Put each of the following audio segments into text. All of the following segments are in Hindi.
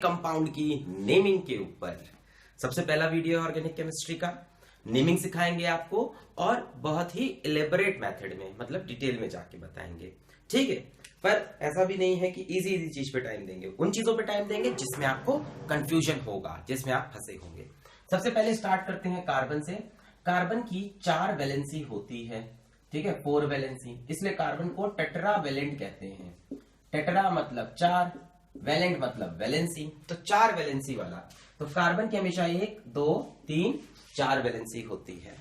कंपाउंड की नेमिंग के ऊपर सबसे पहला वीडियो है ऑर्गेनिक केमिस्ट्री का। नेमिंग सिखाएंगे आपको और बहुत ही इलेबोरेट मेथड में, मतलब डिटेल में जाके बताएंगे, ठीक है। पर ऐसा भी नहीं है कि इजी इजी चीज पे टाइम देंगे, उन चीजों पे टाइम देंगे जिसमें आपको कंफ्यूजन होगा, जिसमें आप फंसे होंगे। सबसे पहले स्टार्ट करते हैं कार्बन से। कार्बन की 4 वैलेंसी होती है, ठीक है, 4 वैलेंसी, इसलिए कार्बन को टेट्रा वैलेंट कहते हैं। टेट्रा मतलब 4, वैलेंट मतलब वैलेंसी, तो 4 वैलेंसी वाला। तो कार्बन की हमेशा 1 2 3 4 वैलेंसी होती है।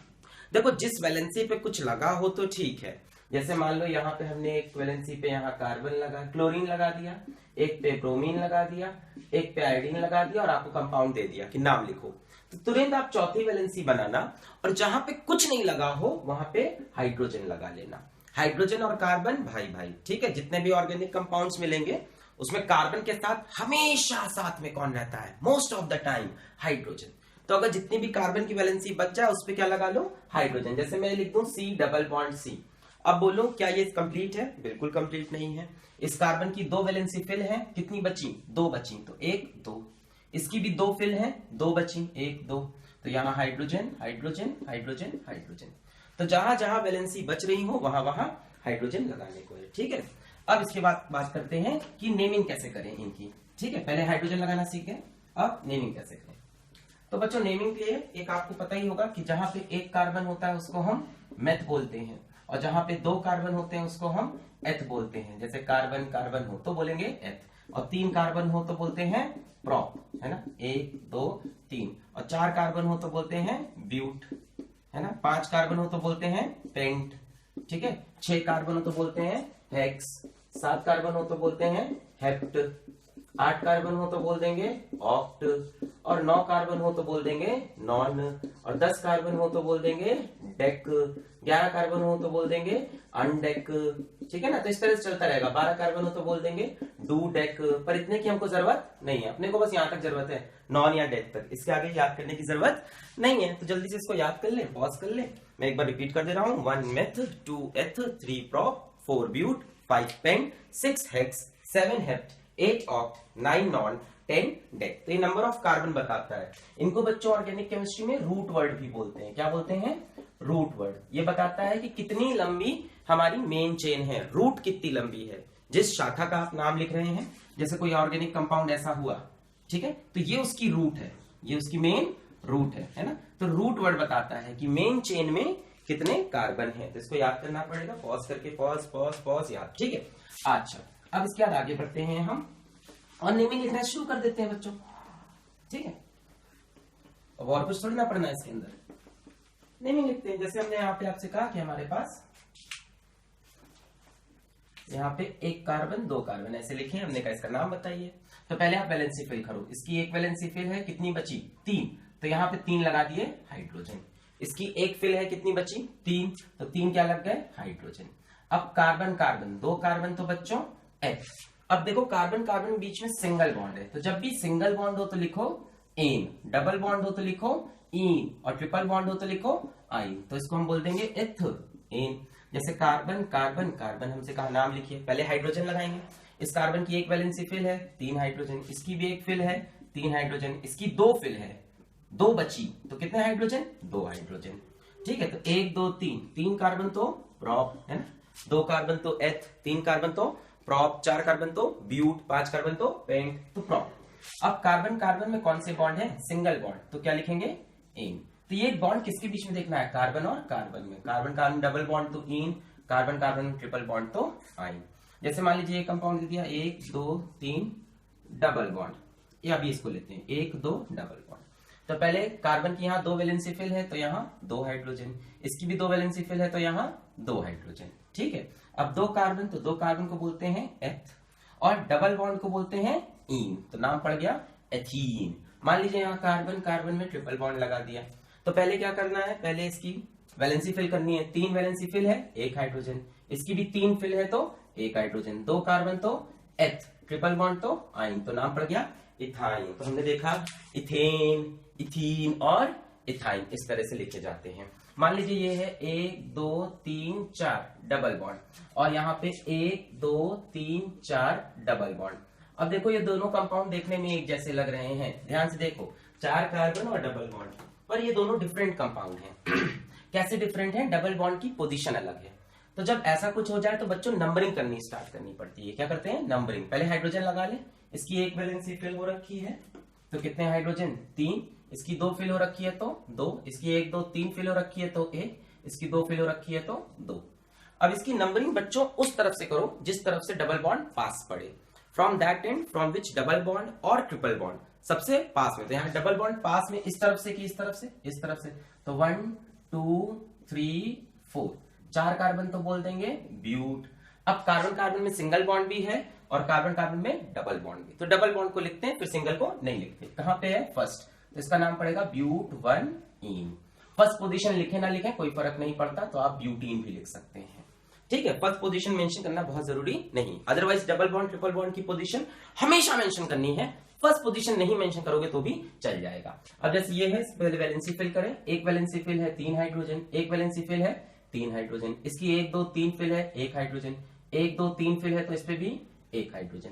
देखो, जिस वैलेंसी पे कुछ लगा हो तो ठीक है। जैसे मान लो यहाँ पे हमने एक वैलेंसी पे यहाँ कार्बन लगा, क्लोरीन लगा दिया, एक पे ब्रोमीन लगा दिया, एक पे आयोडीन लगा दिया और आपको कंपाउंड दे दिया कि नाम लिखो। तो तुरंत आप चौथी वैलेंसी बनाना और जहां पे कुछ नहीं लगा हो वहां पे हाइड्रोजन लगा लेना। हाइड्रोजन और कार्बन भाई भाई, ठीक है। जितने भी ऑर्गेनिक कंपाउंड्स मिलेंगे उसमें कार्बन के साथ हमेशा साथ में कौन रहता है? Most of the time hydrogen. तो अगर जितनी भी कार्बन की वैलेंसी बच जाए उस पर क्या लगा लो? हाइड्रोजन। जैसे मैं लिख दूं C डबल बॉन्ड C। अब बोलो क्या ये कंप्लीट है? बिल्कुल कंप्लीट नहीं है। इस कार्बन की 2 वैलेंसी फिल है, कितनी बची? 2 बची, तो 1 2। इसकी भी 2 फिल है, 2 बची, 1 2। तो यहां हाइड्रोजन हाइड्रोजन हाइड्रोजन हाइड्रोजन। तो जहां जहां वैलेंसी बच रही हो वहां वहां हाइड्रोजन लगाने को है, ठीक है। अब इसके बाद बात करते हैं कि नेमिंग कैसे करें इनकी, ठीक है। पहले हाइड्रोजन लगाना सीखे, अब नेमिंग कैसे करें। तो बच्चों, नेमिंग के लिए एक आपको पता ही होगा कि जहां पे 1 कार्बन होता है उसको हम मेथ बोलते हैं, और जहां पे 2 कार्बन होते हैं उसको हम एथ बोलते हैं। जैसे कार्बन कार्बन हो तो बोलेंगे एथ, और 3 कार्बन हो तो बोलते हैं प्रोप, है ना, 1 2 3। और 4 कार्बन हो तो बोलते हैं ब्यूट, है ना। 5 कार्बन हो तो बोलते हैं पेंट, ठीक है। 6 कार्बन हो तो बोलते हैं हेक्स, 7 कार्बन हो तो बोलते हैं हेप्ट, 8 कार्बन हो तो बोल देंगे ऑक्ट, और 9 कार्बन हो तो बोल देंगे नॉन, और 10 कार्बन हो तो बोल देंगे डेक, 11 कार्बन हो तो बोल देंगे अनडेक, ठीक है ना। तो इस तरह से चलता रहेगा। 12 कार्बन हो तो बोल देंगे डू डेक। पर इतने की हमको जरूरत नहीं है, अपने को बस यहां तक जरूरत है, नॉन या डेक तक। इसके आगे याद करने की जरूरत नहीं है। तो जल्दी से इसको याद कर ले, पॉज कर ले। मैं एक बार रिपीट कर दे रहा हूं। 1 meth, 2 eth, 3 prop, 4 but, 5 pent, 6 hex, 7 hept, 8 oct, 9 non, 10 dec. तो ये नंबर ऑफ कार्बन बताता है। इनको बच्चों ऑर्गेनिक केमिस्ट्री में रूट वर्ड भी बोलते हैं। क्या बोलते हैं? Root word. ये बताता है कि कितनी लंबी हमारी मेन चेन है, रूट कितनी लंबी है, जिस शाखा का आप नाम लिख रहे हैं। जैसे कोई ऑर्गेनिक कंपाउंड ऐसा हुआ, ठीक है, तो ये उसकी रूट है, ये उसकी मेन रूट है ना। तो रूट वर्ड बताता है कि मेन चेन में कितने कार्बन है। तो इसको याद करना पड़ेगा, पॉज करके, पॉज पॉज पॉज, याद, ठीक है। अच्छा, अब इसके बाद आगे बढ़ते हैं हम और नेमिंग लिखना शुरू कर देते हैं बच्चों, ठीक है। अब और कुछ थोड़ी ना पढ़ना है इसके अंदर, नेमिंग लिखते हैं। जैसे हमने यहाँ पे आपसे कहा कि हमारे पास यहाँ पे 1 कार्बन 2 कार्बन ऐसे लिखे, हमने कहा इसका नाम बताइए। तो पहले आप वैलेंसी फिल करो। इसकी 1 वैलेंसी फिल है, कितनी बची? 3। तो यहाँ पे 3 लगा दिए हाइड्रोजन। इसकी 1 फिल है, कितनी बची? 3। तो 3 क्या लग गए? हाइड्रोजन। अब कार्बन कार्बन, 2 कार्बन तो बच्चों एथ। अब देखो, कार्बन कार्बन बीच में सिंगल बॉन्ड है, तो जब भी सिंगल बॉन्ड हो तो लिखो एन, डबल बॉन्ड हो तो लिखो इन, और ट्रिपल बॉन्ड हो तो लिखो आइन। तो इसको हम बोल देंगे एथ एन। जैसे कार्बन कार्बन कार्बन, हमसे कहा नाम लिखिए। पहले हाइड्रोजन लगाएंगे। इस कार्बन की 1 वैलेंसी फिल है, 3 हाइड्रोजन। इसकी भी 1 फिल है, 3 हाइड्रोजन। इसकी 2 फिल है, 2 बची, तो कितने हाइड्रोजन? 2 हाइड्रोजन, ठीक है। तो 1 2 3, 3 कार्बन तो प्रोप, है ना, 2 कार्बन तो एथ, 3 कार्बन तो प्रोप, 4 कार्बन तो ब्यूट, 5 कार्बन तो पेंट, तो प्रोप। अब कार्बन कार्बन में कौन से बॉन्ड है? सिंगल बॉन्ड, तो क्या लिखेंगे? इन। तो ये बॉन्ड किसके बीच में देखना है? कार्बन और कार्बन में। कार्बन कार्बन डबल बॉन्ड तो इन, कार्बन कार्बन ट्रिपल बॉन्ड तो आइन। जैसे मान लीजिए एक कंपाउंड दे दिया, 1 2 3 डबल बॉन्ड, या अभी इसको लेते हैं 1 2 डबल बॉन्ड। तो पहले कार्बन की यहाँ 2 वैलेंसी फिल है, तो यहाँ 2 हाइड्रोजन। इसकी भी 2 वैलेंसी फिल है, तो यहाँ 2 हाइड्रोजन, ठीक है। अब 2 कार्बन, तो 2 कार्बन को बोलते हैं एथ, और डबल बॉन्ड को बोलते हैं इन, तो नाम पड़ गया एथीन। मान लीजिए यहाँ कार्बन कार्बन में ट्रिपल बॉन्ड लगा दिया। तो पहले क्या करना है? पहले इसकी वैलेंसी फिल करनी है। 3 वैलेंसी फिल है, 1 हाइड्रोजन। इसकी भी 3 फिल है, तो 1 हाइड्रोजन। 2 कार्बन तो एथ, ट्रिपल बॉन्ड तो आइन, तो नाम पड़ गया इथाइन। तो हमने देखा इथेन, इथीन और इथाइन इस तरह से लिखे जाते हैं। मान लीजिए ये है 1 2 3 4 डबल बॉन्ड, और यहाँ पे 1 2 3 4 डबल बॉन्ड, अब देखो ये दोनों कंपाउंड देखने में एक जैसे लग रहे हैं, ध्यान से देखो, 4 कार्बन और डबल बॉन्ड, पर ये दोनों डिफरेंट कंपाउंड हैं। कैसे डिफरेंट हैं? डबल बॉन्ड की पोजीशन अलग है। तो जब ऐसा कुछ हो जाए तो बच्चों नंबरिंग करनी स्टार्ट करनी पड़ती है। क्या करते हैं? नंबरिंग। पहले हाइड्रोजन लगा ले, इसकी एक वैलेंसी फिल हो रखी है तो कितने हाइड्रोजन? 3। इसकी 2 फिल हो रखी है तो 2। इसकी 1 2 3 फिल हो रखी है तो 1। इसकी 2 फिल हो रखी है तो 2। अब इसकी नंबरिंग बच्चों उस तरफ से करो जिस तरफ से डबल बॉन्ड पास पड़े, from that and from which double bond और ट्रिपल बॉन्ड सबसे पास में। तो यहाँ डबल बॉन्ड पास में इस तरफ से कि इस तरफ से? इस तरफ से। तो 1 2 3 4, 4 कार्बन तो बोल देंगे ब्यूट। अब कार्बन कार्बन में सिंगल बॉन्ड भी है और कार्बन कार्बन में डबल बॉन्ड भी, तो डबल बॉन्ड को लिखते हैं फिर सिंगल को नहीं लिखते। कहां पे है? फर्स्ट, तो इसका नाम पड़ेगा ब्यूट 1 इन। फर्स्ट पोजीशन लिखे ना लिखे कोई फर्क नहीं पड़ता, तो आप ब्यूटीन भी लिख सकते हैं। ठीक है, फर्स्ट पोजीशन मेंशन करना बहुत जरूरी नहीं, otherwise double bond triple bond की पोजीशन हमेशा मेंशन करनी है, फर्स्ट पोजीशन नहीं मेंशन करोगे तो भी चल जाएगा। अब जैसे ये है, पहले वैलेंसी फिल करें। एक वैलेंसी फिल है 3 हाइड्रोजन, एक वैलेंसी फिल है 3 हाइड्रोजन, इसकी 1 2 3 फिल है 1 हाइड्रोजन, 1 2 3 फिल है तो इस पे भी 1 हाइड्रोजन।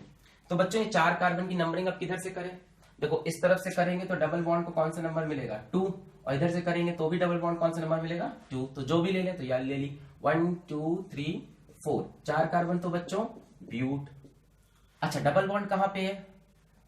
तो बच्चों ये 4 कार्बन की नंबरिंग अब किधर से करें? देखो इस तरफ से करेंगे तो डबल बॉन्ड को कौन सा नंबर मिलेगा? 2, और इधर से करेंगे तो भी डबल बॉन्ड कौन सा नंबर मिलेगा? 2। तो जो भी ले ले तो यार ले ली 1 2 3 4, 4 कार्बन तो बच्चों ब्यूट। अच्छा डबल बॉन्ड कहां पे है?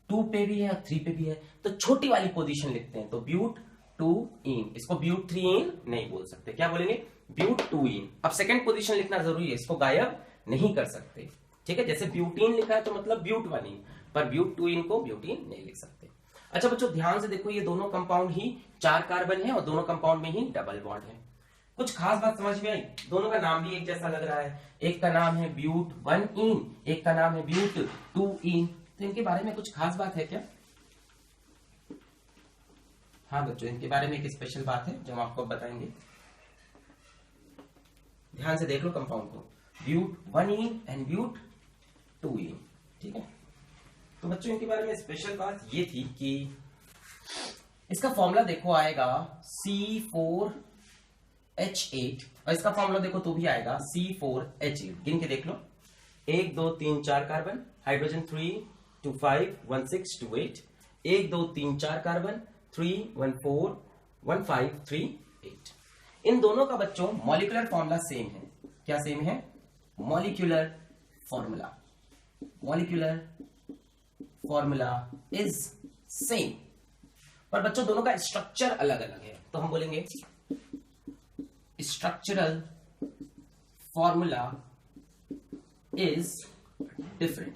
2 पे भी है और 3 पे भी है, तो छोटी वाली पोजीशन लिखते हैं, तो ब्यूट 2 इन। इसको ब्यूट 3 इन नहीं बोल सकते, क्या बोलेंगे? ब्यूट 2 इन। अब सेकंड पोजीशन लिखना जरूरी है, इसको गायब नहीं कर सकते। ठीक है, जैसे ब्यूटीन लिखा है तो मतलब ब्यूट 1 इन, पर ब्यूट 2 इन को ब्यूटीन नहीं लिख सकते। अच्छा बच्चों ध्यान से देखो, ये दोनों कंपाउंड ही 4 कार्बन है और दोनों कंपाउंड में ही डबल बॉन्ड है। कुछ खास बात समझ में आई? दोनों का नाम भी एक जैसा लग रहा है, एक का नाम है ब्यूट 1 इन, एक का नाम है ब्यूट 2 इन, तो इनके बारे में कुछ खास बात है क्या? हाँ बच्चों, इनके बारे में एक स्पेशल बात है जो हम आपको बताएंगे। ध्यान से देख लो कंपाउंड को, ब्यूट 1 इन एंड ब्यूट 2 इन। ठीक है, तो बच्चों इनके बारे में स्पेशल बात ये थी कि इसका फॉर्मूला देखो आएगा C4H8, और इसका फॉर्मूला देखो तो भी आएगा C4H8। गिन के देख लो, 1 2 3 4 कार्बन, हाइड्रोजन 3 2 5 1 6 2 8, 1 2 3 4 कार्बन, 3 1 4 1 5 3 8। इन दोनों का बच्चों मॉलिक्यूलर फॉर्मूला सेम है। क्या सेम है? Molecular formula, molecular formula is same, पर बच्चों दोनों का स्ट्रक्चर अलग अलग है, तो हम बोलेंगे स्ट्रक्चरल फॉर्मूला इज डिफरेंट।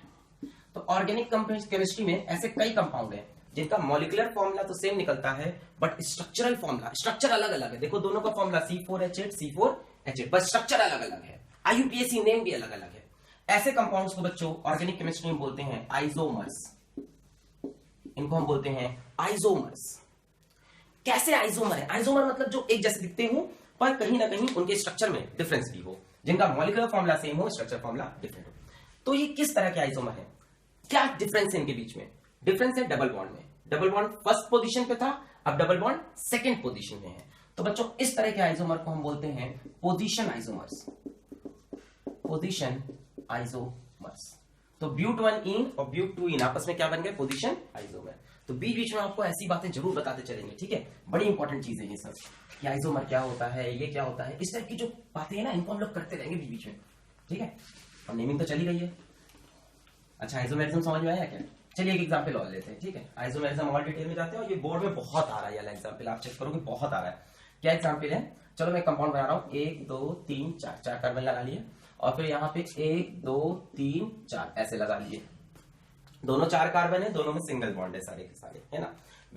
तो ऑर्गेनिक केमिस्ट्री में ऐसे कई कंपाउंड हैं जिनका मॉलिक्यूलर फॉर्मूला तो सेम निकलता है, बट स्ट्रक्चरल फॉर्मूला, स्ट्रक्चर अलग अलग है। देखो दोनों का फॉर्मूला C4H8 C4H8, बस स्ट्रक्चर अलग अलग है, IUPAC नेम भी अलग अलग है। ऐसे कंपाउंड्स को बच्चों ऑर्गेनिक केमिस्ट्री में बोलते हैं आइसोमर्स, इनको हम बोलते हैं आइसोमर्स। कैसे आइसोमर है? आइसोमर मतलब जो एक जैसे दिखते हो पर कहीं ना कहीं उनके स्ट्रक्चर में डिफरेंस भी हो, जिनका मॉलिक्यूलर फॉर्मूला सेम हो, स्ट्रक्चर फॉर्मूला डिफरेंट हो। तो ये किस तरह के आइसोमर है? क्या डिफरेंस है इनके बीच में? डिफरेंस है डबल बॉन्ड में। डबल बॉन्ड फर्स्ट पोजीशन पे था, अब डबल बॉन्ड सेकंड पोजीशन में है। तो बच्चों इस तरह के आइसोमर को हम बोलते हैं पोजीशन आइसोमर्स, पोजीशन आइसोमर्स। तो ब्यूट 1 इन और ब्यूट 2 इन आपस में क्या बन गए? Position isomer. तो बीच बीच में आपको ऐसी बातें जरूर बताते चलेंगे, ठीक है, बड़ी इंपॉर्टेंट चीजें ये सब, कि आइसोमर क्या होता है, ये क्या होता है, इस टाइप की जो बातें हैं ना, इनको हम लोग करते रहेंगे बीच बीच में। ठीक है, और नेमिंग तो चली गई है। अच्छा आइसोमेरिज्म समझ में आया क्या? चलिए एक एग्जांपल और लेते हैं। ठीक है, आइसोमेरिज्म और डिटेल में जाते हैं, और ये बोर्ड में बहुत आ रहा है वाला एग्जांपल, आप चेक करोगे बहुत आ रहा है। क्या एग्जांपल है? चलो मैं कंपाउंड बना रहा हूँ, 1 2 3 4, 4 कार्बन लगा लिए, और फिर यहाँ पे 1 2 3 4 ऐसे लगा लिए। दोनों 4 कार्बन है, दोनों में सिंगल बॉन्ड है सारे के सारे, है ना।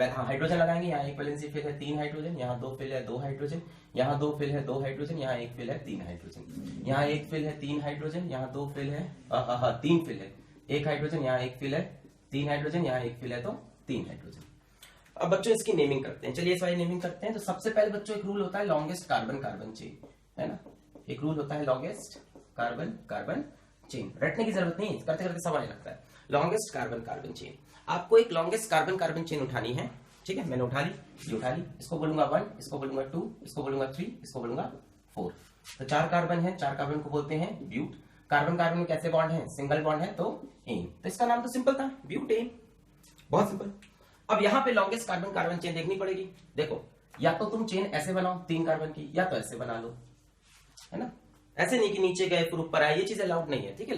हाँ हाइड्रोजन लगाएंगे, यहाँ एक वैलेंसी फिल है 3 हाइड्रोजन, यहाँ 2 फिल है 2 हाइड्रोजन, यहाँ 2 फिल है 2 हाइड्रोजन, यहाँ 1 फिल है 3 हाइड्रोजन, यहाँ 1 फिल है 3 हाइड्रोजन, यहाँ 2 फिल है 3 फिल है 1 हाइड्रोजन, यहाँ 1 फिल है 3 हाइड्रोजन, यहाँ 1 फिल है तो 3 हाइड्रोजन। अब बच्चों इसकी नेमिंग करते हैं। चलिए इस वाली नेमिंग करते हैं। तो सबसे पहले बच्चों एक रूल होता है लॉन्गेस्ट कार्बन कार्बन चेन, है ना, एक रूल होता है लॉन्गेस्ट कार्बन कार्बन चेन। रटने की जरूरत नहीं, करते करते सब आने लगता है। लॉन्गेस्ट कार्बन कार्बन चेन, आपको एक लॉन्गेस्ट कार्बन कार्बन चेन उठानी है। ठीक है, मैंने उठा ली, ये उठा ली, इसको बोलूंगा 1, इसको बोलूंगा 2, इसको बोलूंगा 3, इसको बोलूंगा 4। तो 4 कार्बन है, 4 कार्बन को बोलते हैं ब्यूट। कार्बन कार्बन में कैसे बॉन्ड है, सिंगल बॉन्ड है तो इन, तो इसका नाम तो सिंपल था, ब्यूटेन। बहुत सिंपल। अब यहां पे लॉन्गेस्ट कार्बन कार्बन चेन देखनी पड़ेगी। देखो, या तो तुम चेन ऐसे बनाओ 3 कार्बन की, या तो ऐसे बना लो, है ना। ऐसे नहीं कि नीचे गए फिर ऊपर आए, ये चीज अलाउड नहीं है, ठीक है।